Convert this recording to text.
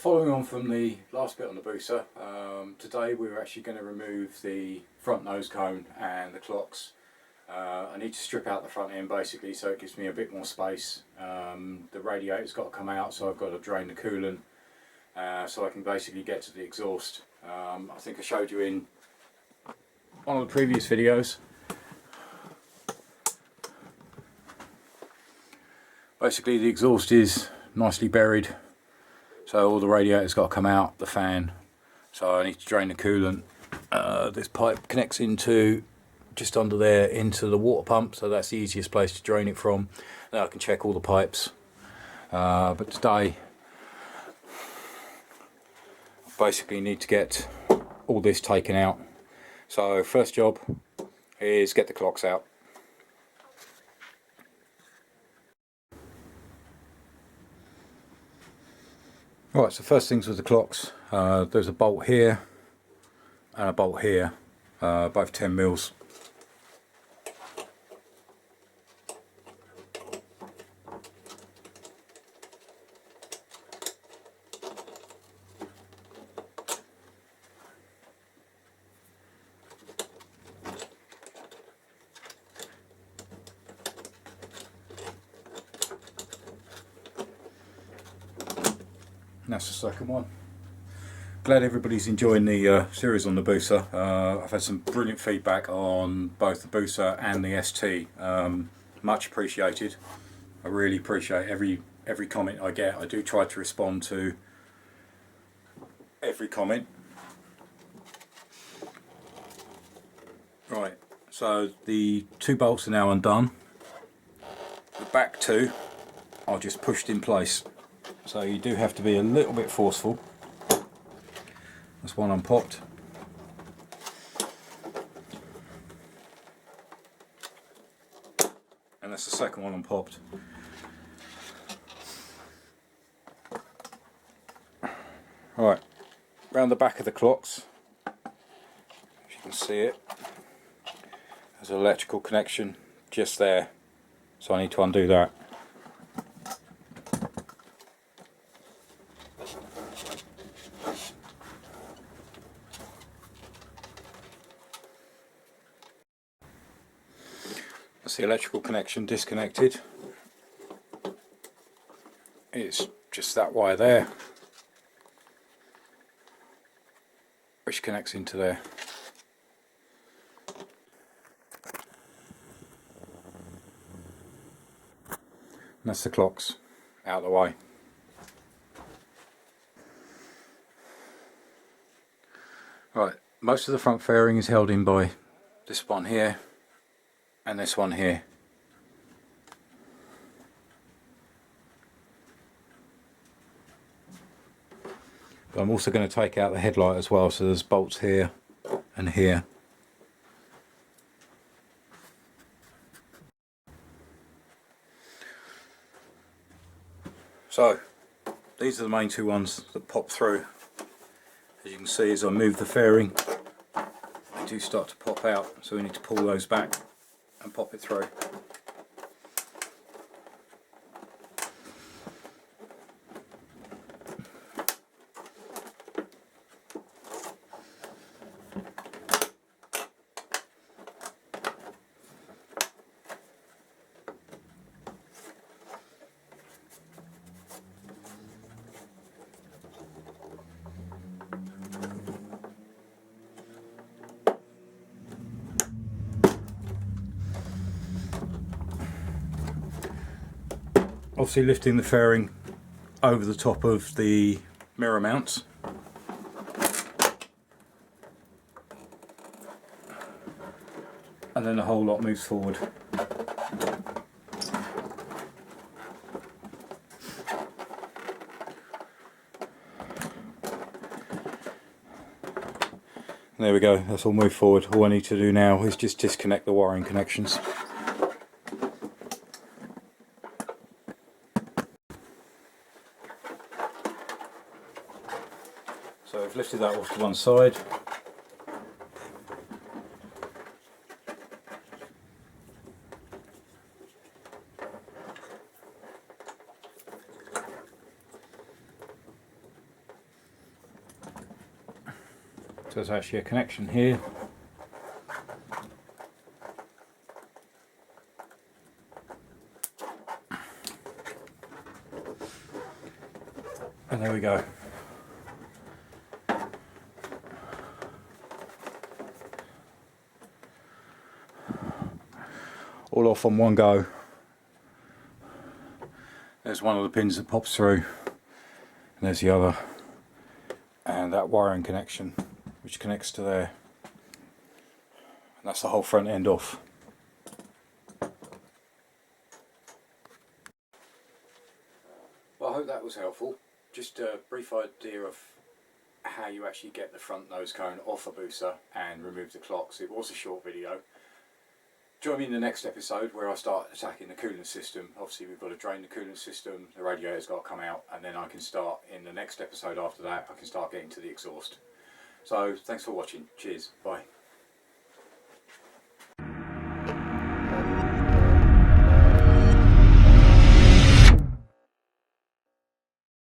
Following on from the last bit on the booster, today we're actually going to remove the front nose cone and the clocks. I need to strip out the front end basically so it gives me a bit more space. The radiator's got to come out, so I've got to drain the coolant so I can basically get to the exhaust. I think I showed you in one of the previous videos. Basically the exhaust is nicely buried, so all the radiator's got to come out, the fan, so I need to drain the coolant. This pipe connects into just under there into the water pump, so that's the easiest place to drain it from. Now I can check all the pipes, but today I basically need to get all this taken out. So first job is get the clocks out. Right, so first things with the clocks, there's a bolt here and a bolt here, both 10 mils. That's the second one. Glad everybody's enjoying the series on the Busa. I've had some brilliant feedback on both the Busa and the ST. Much appreciated. I really appreciate every comment I get. I do try to respond to every comment. Right, so the two bolts are now undone. The back two are just pushed in place. So you do have to be a little bit forceful. That's one unpopped. And that's the second one unpopped. Right, round the back of the clocks, if you can see it, there's an electrical connection just there. So I need to undo that. That's the electrical connection disconnected. It's just that wire there, which connects into there. And that's the clocks out of the way. Right, most of the front fairing is held in by this one here and this one here. But I'm also going to take out the headlight as well, so there's bolts here and here. So these are the main two ones that pop through. As you can see, as I move the fairing, they do start to pop out, so we need to pull those back and pop it through. Obviously lifting the fairing over the top of the mirror mounts. And then the whole lot moves forward. There we go, that's all moved forward. All I need to do now is just disconnect the wiring connections. So I've lifted that off to one side. So there's actually a connection here. And there we go. All off on one go. There's one of the pins that pops through, and there's the other, and that wiring connection which connects to there, and that's the whole front end off. Well, I hope that was helpful. Just a brief idea of how you actually get the front nose cone off a Hayabusa and remove the clocks. It was a short video. Join me in the next episode where I start attacking the coolant system. Obviously we've got to drain the coolant system, the radiator's got to come out, and then I can start, in the next episode after that, I can start getting to the exhaust. So thanks for watching. Cheers. Bye.